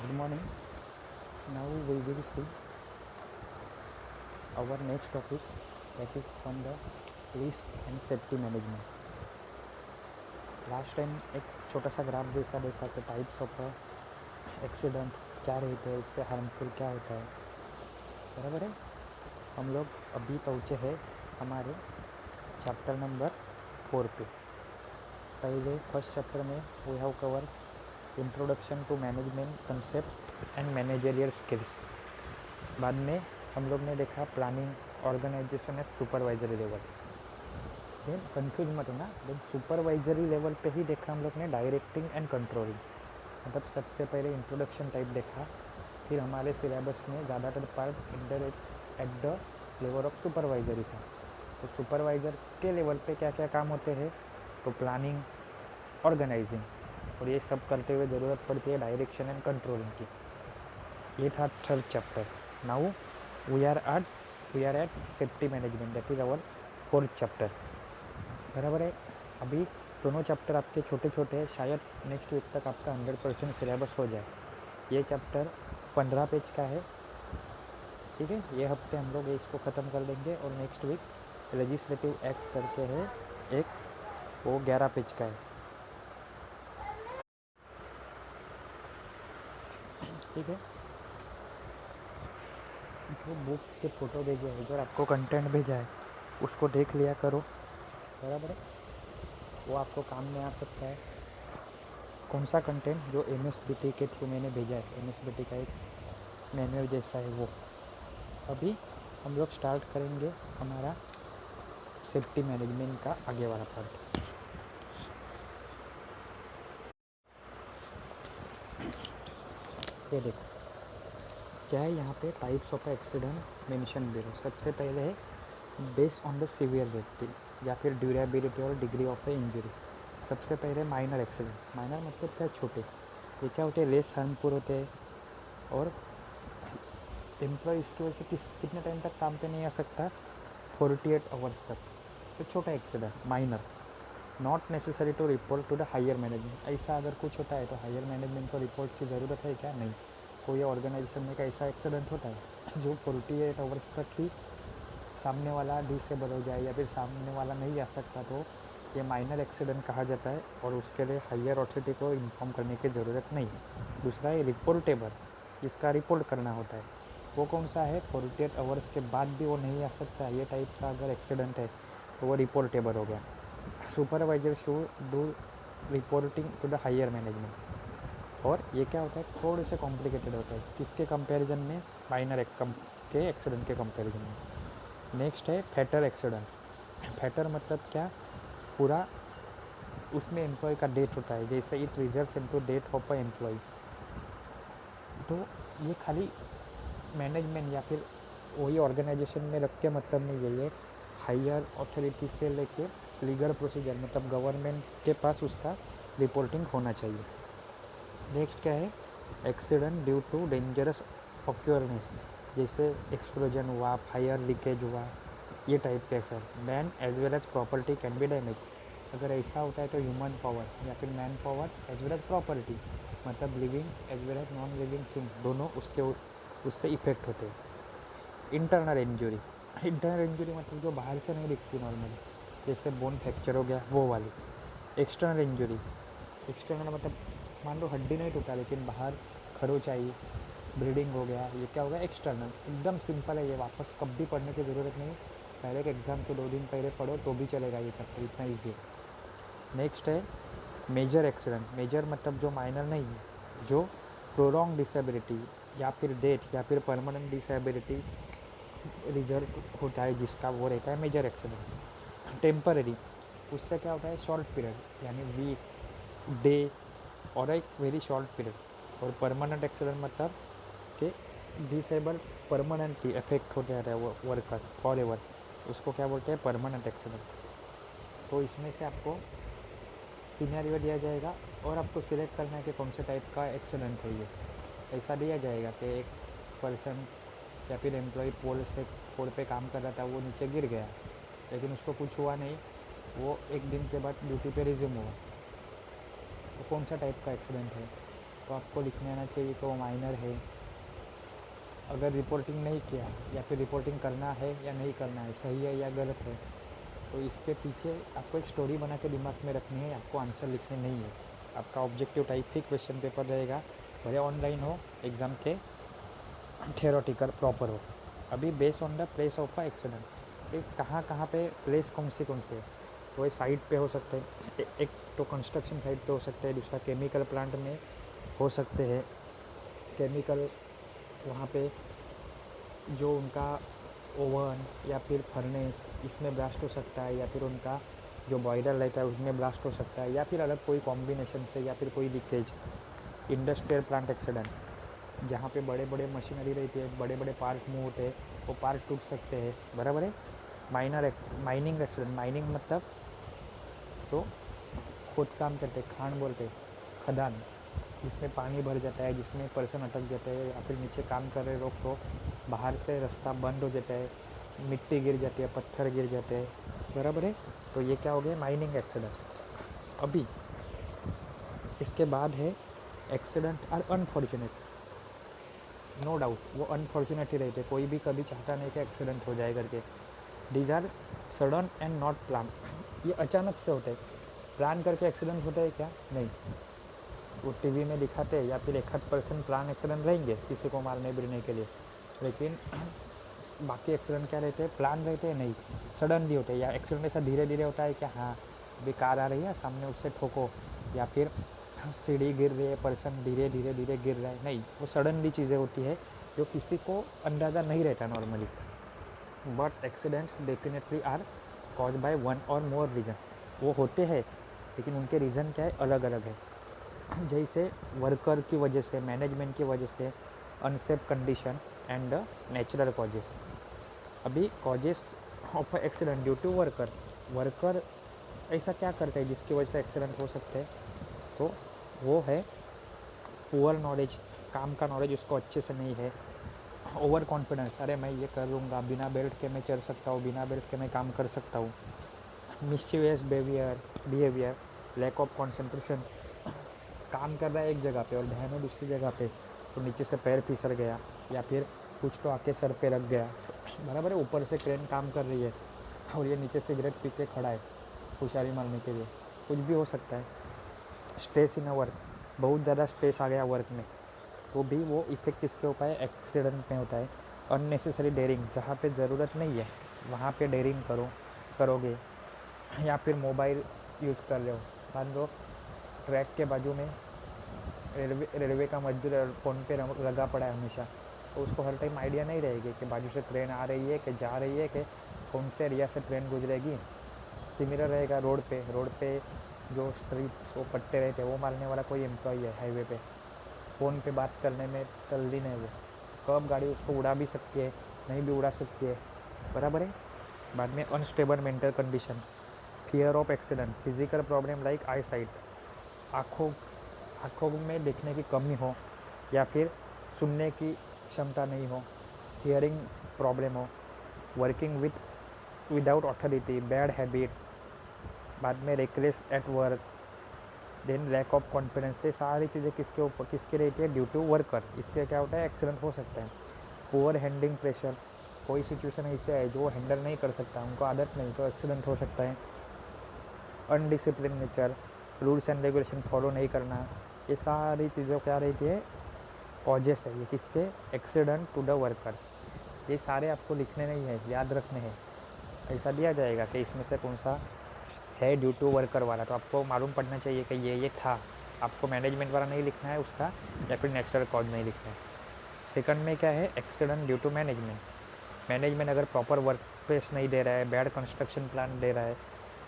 Good morning. Now we will see our next topics, that is from the risk and safety management. Last time एक छोटा सा graph जैसा देखा कि types of accident क्या रहते हैं, उससे हार्मफुल क्या होता है, बराबर है। हम लोग अभी पहुँचे हैं हमारे चैप्टर नंबर 4 पे। पहले फर्स्ट चैप्टर में we have cover introduction to management concept and managerial skills. बाद में हम लोग ने देखा planning, organisation and supervisory level. Then confuse मत होना, देन सुपरवाइजरी लेवल पे ही देखा हम लोग ने डायरेक्टिंग एंड कंट्रोलिंग। मतलब सबसे पहले इंट्रोडक्शन टाइप देखा, फिर हमारे सिलेबस में ज़्यादातर part interact at the level of supervisory था। तो सुपरवाइज़र के लेवल पे क्या क्या काम होते हैं, तो प्लानिंग, ऑर्गेनाइजिंग, और ये सब करते हुए ज़रूरत पड़ती है डायरेक्शन एंड कंट्रोलिंग की। ये था third chapter. Now we are at safety management, that is our fourth chapter, बराबर है। अभी दोनों चैप्टर आपके छोटे छोटे हैं, शायद नेक्स्ट वीक तक आपका 100% सिलेबस हो जाए। ये चैप्टर 15 पेज का है, ठीक है। ये हफ्ते हम लोग इसको ख़त्म कर देंगे और नेक्स्ट वीक लेजिस्लेटिव एक्ट करके है एक, वो 11 पेज का है, ठीक है। जो बुक के फ़ोटो भेजे हैं, जो आपको कंटेंट भेजा है, उसको देख लिया करो, बराबर है। वो आपको काम में आ सकता है। कौन सा कंटेंट, जो MSBT के थ्रू मैंने भेजा है, MSBT का एक मैनुअल जैसा है वो। अभी हम लोग स्टार्ट करेंगे हमारा सेफ्टी मैनेजमेंट का आगे वाला पार्ट। ये देखो क्या है यहाँ पे, types of accident mention below. सबसे पहले है बेस्ड ऑन द सीवियरिटी या फिर ड्यूरेबिलिटी और डिग्री ऑफ द इंजरी। सबसे पहले माइनर एक्सीडेंट। माइनर मतलब क्या, छोटे। ये क्या होते हैं, लेस हार्मफुल होते हैं और एम्प्लॉय इसकी वजह से कितने टाइम तक काम पे नहीं आ सकता, 48 आवर्स तक। तो छोटा accident, minor, not necessary to report to the higher management. ऐसा अगर कुछ होता है तो हायर मैनेजमेंट को रिपोर्ट की ज़रूरत है क्या, नहीं। कोई ऑर्गेनाइजेशन में ऐसा एक्सीडेंट होता है जो 48 आवर्स तक ही सामने वाला डिसेबल हो जाए या फिर सामने वाला नहीं आ सकता, तो ये माइनर एक्सीडेंट कहा जाता है और उसके लिए हायर अथॉरिटी को इन्फॉर्म करने की ज़रूरत नहीं। दूसरा है रिपोर्टेबल, इसका रिपोर्ट करना होता है। वो कौन सा है, 48 आवर्स के बाद भी वो नहीं आ सकता, ये टाइप का अगर एक्सीडेंट है तो वो रिपोर्टेबल हो गया। Supervisor should do reporting to the higher management. और ये क्या होता है, थोड़े से कॉम्प्लिकेटेड होता है, किसके कंपैरिजन में, माइनर के एक्सीडेंट के कंपैरिजन में। नेक्स्ट है फैटल एक्सीडेंट। फैटल मतलब क्या, पूरा उसमें एम्प्लॉय का डेथ होता है, जैसे it results into death of a employee. तो ये खाली मैनेजमेंट या फिर वही ऑर्गेनाइजेशन में रख के मतलब नहीं है, ये हायर अथॉरिटी से लेके लीगल प्रोसीजर, मतलब गवर्नमेंट के पास उसका रिपोर्टिंग होना चाहिए। नेक्स्ट क्या है, accident due to dangerous occurrence, जैसे एक्सप्लोजन हुआ, फायर लीकेज हुआ, ये टाइप के accident. Man as well as property can be damage. अगर ऐसा होता है तो ह्यूमन पावर या फिर man power as well as property, मतलब living as well as non living thing, दोनों उससे इफेक्ट होते हैं। इंटरनल इंजरी, इंटरनल इंजरी मतलब जो बाहर से नहीं दिखती नॉर्मली, जैसे बोन फ्रैक्चर हो गया, वो वाली। एक्सटर्नल इंजरी, एक्सटर्नल मतलब मान लो हड्डी नहीं टूटा लेकिन बाहर खरोच आई, ब्लीडिंग हो गया, ये क्या होगा, एक्सटर्नल। एकदम सिंपल है, ये वापस कभी पढ़ने की ज़रूरत नहीं। पहले एक एग्ज़ाम के 2 दिन पहले पढ़ो तो भी चलेगा, ये चैप्टर इतना ईजी है। नेक्स्ट है मेजर एक्सीडेंट। मेजर मतलब जो माइनर नहीं है, जो प्रोलॉन्ग डिसेबिलिटी या फिर डेथ या फिर परमानेंट डिसेबिलिटी रिजल्ट होता है जिसका, वो रहता है मेजर एक्सीडेंट। टेम्पररी, उससे क्या होता है, शॉर्ट पीरियड यानी वीक, डे और एक वेरी शॉर्ट पीरियड। और परमानेंट एक्सीडेंट मतलब कि डिसेबल परमानेंटली इफेक्ट हो जाता है वो वर्कर फॉर एवर, उसको क्या बोलते हैं, परमानेंट एक्सीडेंट। तो इसमें से आपको सिनेरियो दिया जाएगा और आपको सिलेक्ट करना है कि कौन से टाइप का एक्सीडेंट है ये। ऐसा दिया जाएगा कि एक पर्सन या फिर एम्प्लॉय पोल पे काम कर रहा था, वो नीचे गिर गया लेकिन उसको कुछ हुआ नहीं, वो एक दिन के बाद ड्यूटी पे रिज्यूम हुआ, तो कौन सा टाइप का एक्सीडेंट है। तो आपको लिखने आना चाहिए कि वो माइनर है। अगर रिपोर्टिंग नहीं किया या फिर रिपोर्टिंग करना है या नहीं करना है, सही है या गलत है, तो इसके पीछे आपको एक स्टोरी बना के दिमाग में रखनी है, आपको आंसर लिखने नहीं है। आपका ऑब्जेक्टिव टाइप ही क्वेश्चन पेपर रहेगा, भले ऑनलाइन हो, एग्ज़ाम के थियोरेटिकल प्रॉपर हो। अभी based on the place of a accident, एक कहाँ कहाँ पे प्लेस कौन से है, तो ये साइट पे हो सकते हैं, एक तो कंस्ट्रक्शन साइट पे हो सकते हैं, दूसरा केमिकल प्लांट में हो सकते हैं। केमिकल वहाँ पे जो उनका ओवन या फिर फर्नेस इसमें ब्लास्ट हो सकता है, या फिर उनका जो बॉयलर रहता है उसमें ब्लास्ट हो सकता है, या फिर अलग कोई कॉम्बिनेशन से, या फिर कोई लीकेज। इंडस्ट्रियल प्लांट एक्सीडेंट, जहाँ पे बड़े बड़े मशीनरी रहती है, बड़े बड़े पार्ट मूव होते हैं, वो पार्ट टूट सकते हैं, बराबर है। माइनिंग एक्सीडेंट, माइनिंग मतलब तो खोद काम करते, खान बोलते, खदान, जिसमें पानी भर जाता है, जिसमें पर्सन अटक जाते हैं, या फिर नीचे काम कर रहे लोग तो बाहर से रास्ता बंद हो जाता है, मिट्टी गिर जाती है, पत्थर गिर जाते हैं, बराबर है। तो ये क्या हो गया, माइनिंग एक्सीडेंट। अभी इसके बाद है accident are unfortunate, no doubt वो अनफॉर्चुनेट ही रहते, कोई भी कभी चाहता नहीं कि एक्सीडेंट हो जाए करके। These are sudden and not plan, ये अचानक से होते हैं। प्लान करके एक्सीडेंट होता है क्या, नहीं। वो टीवी में दिखाते हैं, या फिर 1% प्लान एक्सीडेंट रहेंगे किसी को मारने बिरने के लिए, लेकिन बाकी एक्सीडेंट क्या रहते हैं, प्लान रहते हैं, नहीं, सडनली होते हैं। या एक्सीडेंट ऐसा धीरे धीरे होता है क्या, हाँ अभी कार आ रही है सामने, उससे ठोको, या फिर सीढ़ी गिर रही है, पर्सन धीरे धीरे धीरे गिर रहा है, नहीं, वो सडनली चीज़ें होती है जो किसी को अंदाज़ा नहीं रहता normally. But accidents definitely are cause by one or more reason, वो होते हैं, लेकिन उनके रीज़न क्या है, अलग अलग है। जैसे वर्कर की वजह से, मैनेजमेंट की वजह से, unsafe condition and natural causes. अभी causes of accident due to worker, worker ऐसा क्या करता है जिसकी वजह से एक्सीडेंट हो सकते हैं, तो वो है पुअर नॉलेज, काम का नॉलेज उसको अच्छे से नहीं है। ओवर कॉन्फिडेंस, अरे मैं ये कर लूँगा, बिना बेल्ट के मैं चल सकता हूँ, बिना बेल्ट के मैं काम कर सकता हूँ। Mischievous behaviour, lack of concentration, काम कर रहा है एक जगह पे और ध्यान है दूसरी जगह पे, तो नीचे से पैर फिसल गया, या फिर कुछ तो आके सर पे लग गया, बराबर है। ऊपर से क्रेन काम कर रही है और ये नीचे सिगरेट पी के खड़ा है होशियारी मारने के लिए, कुछ भी हो सकता है। स्ट्रेस इन वर्क, बहुत ज़्यादा स्ट्रेस आ गया वर्क में, तो भी वो इफेक्ट किसके होता है, एक्सीडेंट में होता है। अननेसेसरी डेयरिंग, जहाँ पे ज़रूरत नहीं है वहाँ पे डेयरिंग करोगे, या फिर मोबाइल यूज़ कर रहे हो, मान लो ट्रैक के बाजू में रेलवे का मजदूर फ़ोन पे लगा पड़ा है हमेशा, तो उसको हर टाइम आइडिया नहीं रहेगी कि बाजू से ट्रेन आ रही है कि जा रही है, कि कौन से एरिया से ट्रेन गुजरेगी। सिमिलर रहेगा रोड पे जो स्ट्रीट्स वो पट्टे रहते हैं, वो मारने वाला कोई एम्प्लॉई है हाईवे पे, फ़ोन पे बात करने में तल्लीन है वो, कब गाड़ी उसको उड़ा भी सकती है, नहीं भी उड़ा सकती है, बराबर है। बाद में unstable mental condition, fear of accident, physical problem like I site, आँखों में देखने की कमी हो, या फिर सुनने की क्षमता नहीं हो, हियरिंग प्रॉब्लम हो, working without authority, bad habit, बाद में reckless at work, then lack of confidence. ये सारी चीज़ें किसके रहती है, ड्यू टू वर्कर। इससे क्या होता है, एक्सीडेंट हो सकता है। पुअर हैंडलिंग प्रेशर, कोई सिचुएशन ऐसे है जो हैंडल नहीं कर सकता, उनको आदत नहीं, तो एक्सीडेंट हो सकता है। Undisciplined nature, rules and regulation follow नहीं करना, ये सारी चीज़ें क्या रहती है, कॉजेस है ये किसके, एक्सीडेंट टू द वर्कर। ये सारे आपको लिखने नहीं है, याद रखने हैं। ऐसा दिया जाएगा कि इसमें से कौन सा है ड्यू टू वर्कर वाला, तो आपको मालूम पड़ना चाहिए कि ये था। आपको मैनेजमेंट वाला नहीं लिखना है उसका, या फिर नेचुरल कॉज नहीं लिखना है। सेकंड में क्या है, एक्सीडेंट ड्यू टू मैनेजमेंट अगर प्रॉपर वर्क प्लेस नहीं दे रहा है, बैड कंस्ट्रक्शन प्लान दे रहा है,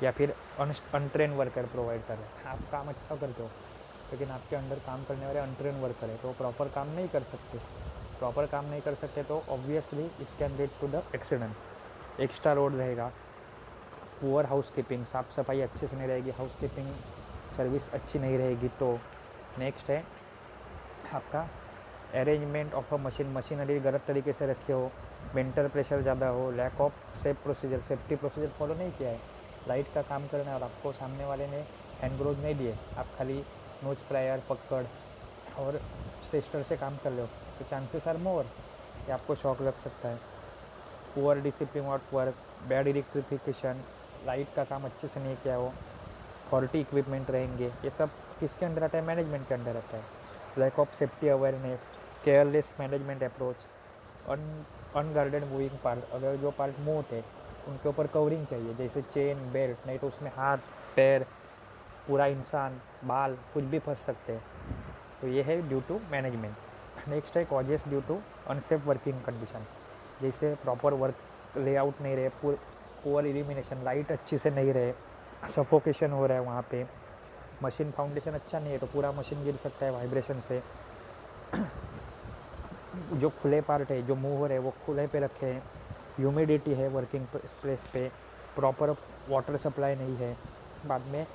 या फिर अनट्रेन वर्कर प्रोवाइड कर रहा है। आप काम अच्छा करते हो, लेकिन आपके अंडर काम करने वाले अनट्रेन वर्कर है, तो प्रॉपर काम नहीं कर सकते, तो obviously it can lead to the accident. Extra load रहेगा, पुअर हाउसकीपिंग, साफ़ सफाई अच्छे से नहीं रहेगी, हाउसकीपिंग सर्विस अच्छी नहीं रहेगी। तो नेक्स्ट है आपका अरेंजमेंट ऑफ अ मशीनरी गलत तरीके से रखे हो, मेंटल प्रेशर ज़्यादा हो, lack of safety procedure follow नहीं किया है। लाइट का काम करना है और आपको सामने वाले ने हैंड ग्लोव नहीं दिए, आप खाली नोज प्लायर पकड़ और टेस्टर से काम कर लो तो चांसेस आर मोर कि आपको शॉक लग सकता है। Poor discipline of work, bad electrification, light का काम अच्छे से नहीं किया हो, फॉल्टी इक्विपमेंट रहेंगे, ये सब किसके अंदर आता है? मैनेजमेंट के अंदर आता है। Lack of safety awareness, careless management approach, unguarded moving part, अगर जो पार्ट मूव होते हैं उनके ऊपर कवरिंग चाहिए, जैसे चेन, बेल्ट, नहीं तो उसमें हाथ, पैर, पूरा इंसान, बाल कुछ भी फंस सकते हैं। तो ये है ड्यू टू मैनेजमेंट। नेक्स्ट है causes due to unsafe working condition, जैसे प्रॉपर वर्क लेआउट नहीं रहे, पुअर इल्यूमिनेशन, लाइट अच्छी से नहीं रहे, सफोकेशन हो रहा है वहाँ पे, मशीन फाउंडेशन अच्छा नहीं है तो पूरा मशीन गिर सकता है वाइब्रेशन से, जो खुले पार्ट है जो मूव हो रहे हैं वो खुले पे रखे हैं, ह्यूमिडिटी है वर्किंग प्लेस पे, प्रॉपर वाटर सप्लाई नहीं है, बाद में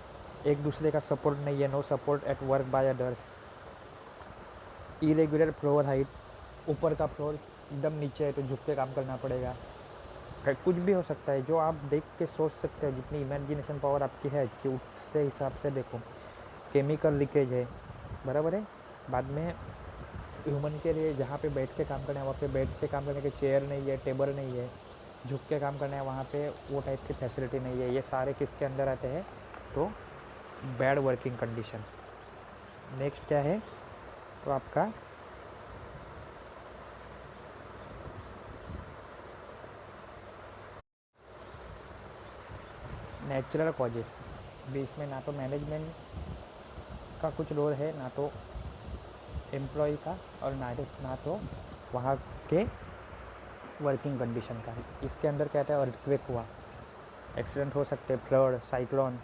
एक दूसरे का सपोर्ट नहीं है, no support at work by others, irregular floor height, ऊपर का फ्लोर एकदम नीचे है तो झुक के काम करना पड़ेगा, कुछ भी हो सकता है। जो आप देख के सोच सकते हो, जितनी इमेजिनेशन पावर आपकी है अच्छी, उससे हिसाब से देखो। केमिकल लीकेज है, बराबर है। बाद में ह्यूमन के लिए जहाँ पे बैठ के काम करना है वहाँ पे बैठ के काम करने के चेयर नहीं है, टेबल नहीं है, झुक के काम करना है वहाँ पे वो टाइप की फैसिलिटी नहीं है। ये सारे किसके अंदर आते हैं? तो बैड वर्किंग कंडीशन। नेक्स्ट क्या है? तो आपका नेचुरल कॉजेस भी, इसमें ना तो मैनेजमेंट का कुछ रोल है, ना तो एम्प्लॉय का, और ना तो वहाँ के वर्किंग कंडीशन का है। इसके अंदर क्या आता है? अर्थक्वेक हुआ, एक्सीडेंट हो सकते हैं, फ्लड, साइक्लोन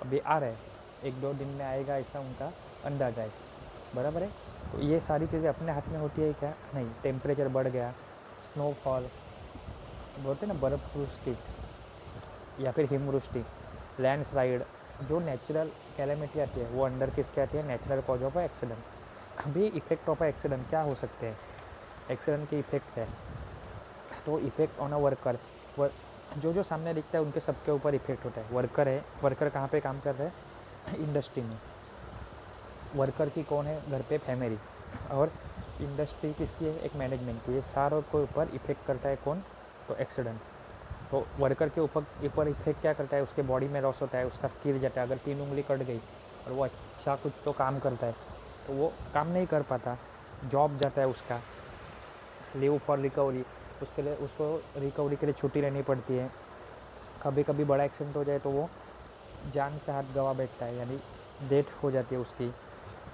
अभी आ रहे हैं, 1-2 दिन में आएगा ऐसा उनका अंदाजा है, बराबर है। तो ये सारी चीज़ें अपने हाथ में होती है क्या? नहीं। टेम्परेचर बढ़ गया, स्नोफॉल, बोलते हैं ना बर्फ़वृष्टि या फिर हिमवृष्टि, लैंडस्लाइड, जो नेचुरल कैलेमिटी आती है वो अंडर किसके आती है? Natural cause of accident. अभी इफेक्ट ऑफ एक्सीडेंट क्या हो सकते हैं? एक्सीडेंट के इफेक्ट है तो इफेक्ट ऑन अ वर्कर, जो सामने दिखता है उनके सबके ऊपर इफेक्ट होता है। वर्कर है, वर्कर कहाँ पे काम कर रहे हैं? इंडस्ट्री में। वर्कर की कौन है? घर पे फैमिली। और इंडस्ट्री किसकी है? एक मैनेजमेंट की। ये सारों के ऊपर इफेक्ट करता है कौन? तो एक्सीडेंट। तो वर्कर के ऊपर इफेक्ट क्या करता है? उसके बॉडी में लॉस होता है, उसका स्किल जाता है। अगर 3 उंगली कट गई और वो अच्छा कुछ तो काम करता है तो वो काम नहीं कर पाता, जॉब जाता है उसका, लीव फॉर रिकवरी, उसके लिए उसको रिकवरी के लिए छुट्टी लेनी पड़ती है। कभी कभी बड़ा एक्सीडेंट हो जाए तो वो जान से हाथ गवा बैठता है, यानी डेथ हो जाती है उसकी।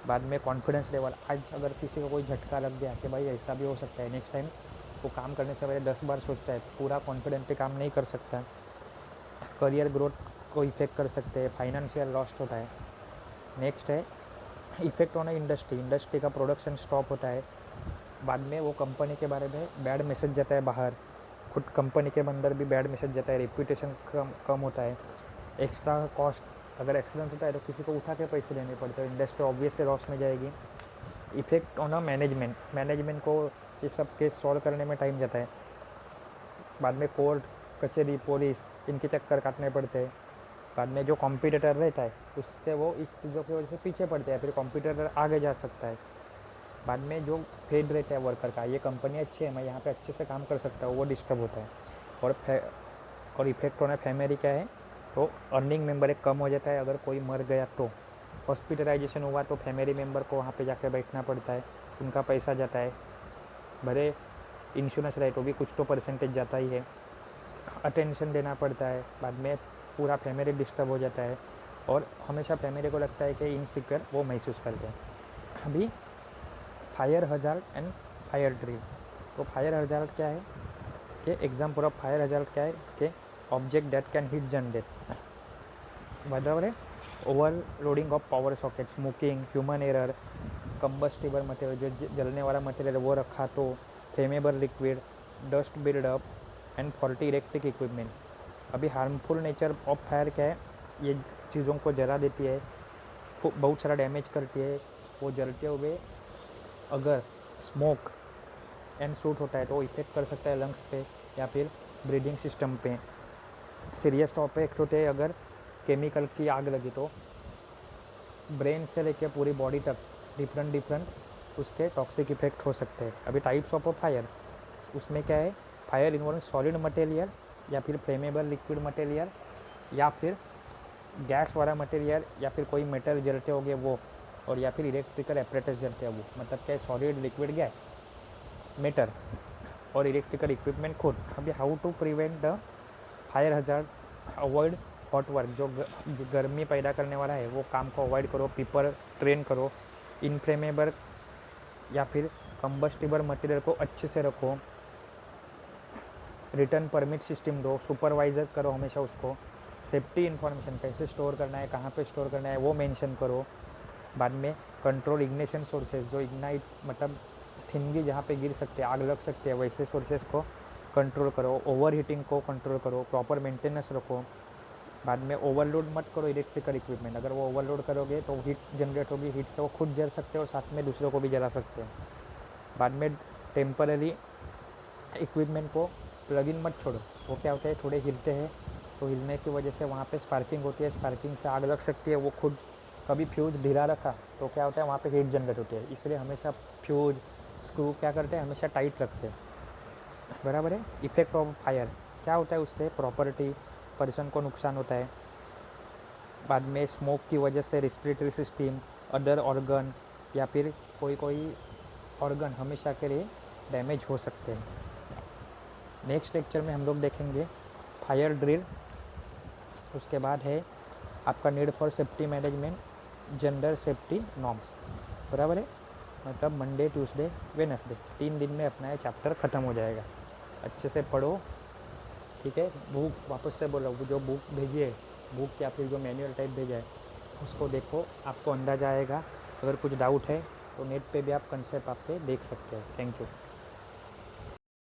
बाद में कॉन्फिडेंस लेवल, आज अगर किसी को कोई झटका लग गया कि भाई ऐसा भी हो सकता है, नेक्स्ट टाइम वो काम करने से पहले 10 बार सोचता है, पूरा कॉन्फिडेंस पे काम नहीं कर सकता। करियर ग्रोथ को इफेक्ट कर सकते हैं, फाइनेंशियल लॉस होता है। नेक्स्ट है इफेक्ट ऑन इंडस्ट्री, इंडस्ट्री का प्रोडक्शन स्टॉप होता है। बाद में वो कंपनी के बारे में बैड मैसेज जाता है बाहर, खुद कंपनी के अंदर भी बैड मैसेज जाता है, रेप्यूटेशन कम होता है। एक्स्ट्रा कॉस्ट, अगर एक्सीडेंट होता है तो किसी को उठा के पैसे देने पड़ते हैं, इंडस्ट्री ऑब्वियसली लॉस में जाएगी। Effect on a management, management को ये सब केस सॉल्व करने में टाइम जाता है। बाद में कोर्ट कचहरी पुलिस इनके चक्कर काटने पड़ते हैं। बाद में जो कॉम्पिटिटर रहता है उससे वो इस चीज़ों की वजह से पीछे पड़ते हैं, फिर कॉम्पिटिटर आगे जा सकता है। बाद में जो फेड रहता है वर्कर का, ये कंपनी अच्छी है, मैं यहाँ पे अच्छे से काम कर सकता हूँ, वो डिस्टर्ब होता है। और इफेक्ट होना फैमिली क्या है? तो अर्निंग मेंबर एक कम हो जाता है। अगर कोई मर गया तो हॉस्पिटलाइजेशन हुआ तो फैमिली मेम्बर को वहाँ पे जाके बैठना पड़ता है, उनका पैसा जाता है। भले इंश्योरेंस रहे तो भी कुछ तो परसेंटेज जाता ही है, अटेंशन देना पड़ता है। बाद में पूरा फैमिली डिस्टर्ब हो जाता है और हमेशा फैमिली को लगता है कि इनसिक्योर वो महसूस करते हैं। अभी fire hazard and fire drill, तो फायर हजार्ड क्या है कि एग्जाम्पल ऑफ फायर हजार्ड क्या है कि object that can heat generate, बराबर है। Overloading of power socket, smoking, human error, combustible material जो जलने वाला मटेरियल वो रखा तो, flammable liquid, dust buildup and faulty electric equipment. अभी हार्मफुल नेचर ऑफ फायर क्या है? ये चीज़ों को जला देती है, बहुत सारा डैमेज करती है। वो जलते हुए अगर स्मोक एंड सूट होता है तो इफेक्ट कर सकता है लंग्स पे या फिर ब्रीदिंग सिस्टम पे। सीरियस इफेक्ट होते हैं अगर केमिकल की आग लगी तो ब्रेन से लेकर पूरी बॉडी तक डिफरेंट उसके टॉक्सिक इफेक्ट हो सकते हैं। अभी टाइप्स ऑफ फायर, उसमें क्या है, फायर इन्वॉल्विंग सॉलिड मटेरियल या फिर फ्लेमेबल लिक्विड मटेरियल या फिर गैस वाला मटेरियल या फिर कोई मेटल जलते होंगे वो, और या फिर इलेक्ट्रिकल एपरेटस जलते हैं वो। मतलब क्या है, सॉलिड, लिक्विड, गैस, मेटल और इलेक्ट्रिकल इक्विपमेंट खुद। अभी how to prevent the fire hazard, avoid hot work, जो गर्मी पैदा करने वाला है वो काम को अवॉइड करो। पीपल ट्रेन करो। इनफ्लेमेबल या फिर कंबस्टिबल मटेरियल को अच्छे से रखो। रिटर्न परमिट सिस्टम दो, सुपरवाइज़र करो हमेशा उसको। सेफ्टी इन्फॉर्मेशन, कैसे स्टोर करना है, कहाँ पे स्टोर करना है वो मेंशन करो। बाद में कंट्रोल इग्निशन सोर्सेज, जो इग्नाइट मतलब थिंगी जहाँ पे गिर सकते हैं, आग लग सकती है, वैसे सोर्सेज को कंट्रोल करो। ओवर हीटिंग को कंट्रोल करो। प्रॉपर मेंटेनेंस रखो। बाद में ओवरलोड मत करो इलेक्ट्रिकल इक्विपमेंट। अगर वो ओवरलोड करोगे तो हीट जनरेट होगी, हीट से वो खुद जल सकते हैं और साथ में दूसरों को भी जला सकते हैं। बाद में टेम्पररी इक्विपमेंट को प्लग इन मत छोड़ो। वो क्या होता है, थोड़े हिलते हैं तो हिलने की वजह से वहाँ पे स्पार्किंग होती है, स्पार्किंग से आग लग सकती है। वो खुद कभी फ्यूज ढीला रखा तो क्या होता है, वहाँ पे हीट जनरेट होती है। इसलिए हमेशा फ्यूज स्क्रू क्या करते हैं, हमेशा टाइट रखते हैं। बराबर है। इफेक्ट ऑफ फायर क्या होता है, उससे प्रॉपर्टी पर्सन को नुकसान होता है। बाद में स्मोक की वजह से रेस्पिरेटरी सिस्टम, अदर ऑर्गन या फिर कोई ऑर्गन हमेशा के लिए डैमेज हो सकते हैं। नेक्स्ट लेक्चर में हम लोग देखेंगे फायर ड्रिल। उसके बाद है आपका need for safety management, gender safety norms. बराबर है। मतलब मंडे, ट्यूसडे, वेडनेसडे 3 दिन में अपना ये चैप्टर ख़त्म हो जाएगा। अच्छे से पढ़ो, ठीक है। बुक वापस से बोलो, जो बुक भेजी है, बुक या फिर जो मैनुअल टाइप भेजा है उसको देखो, आपको अंदाज़ा आएगा। अगर कुछ डाउट है तो नेट पे भी आप कंसेप्ट आपके देख सकते हो। Thank you.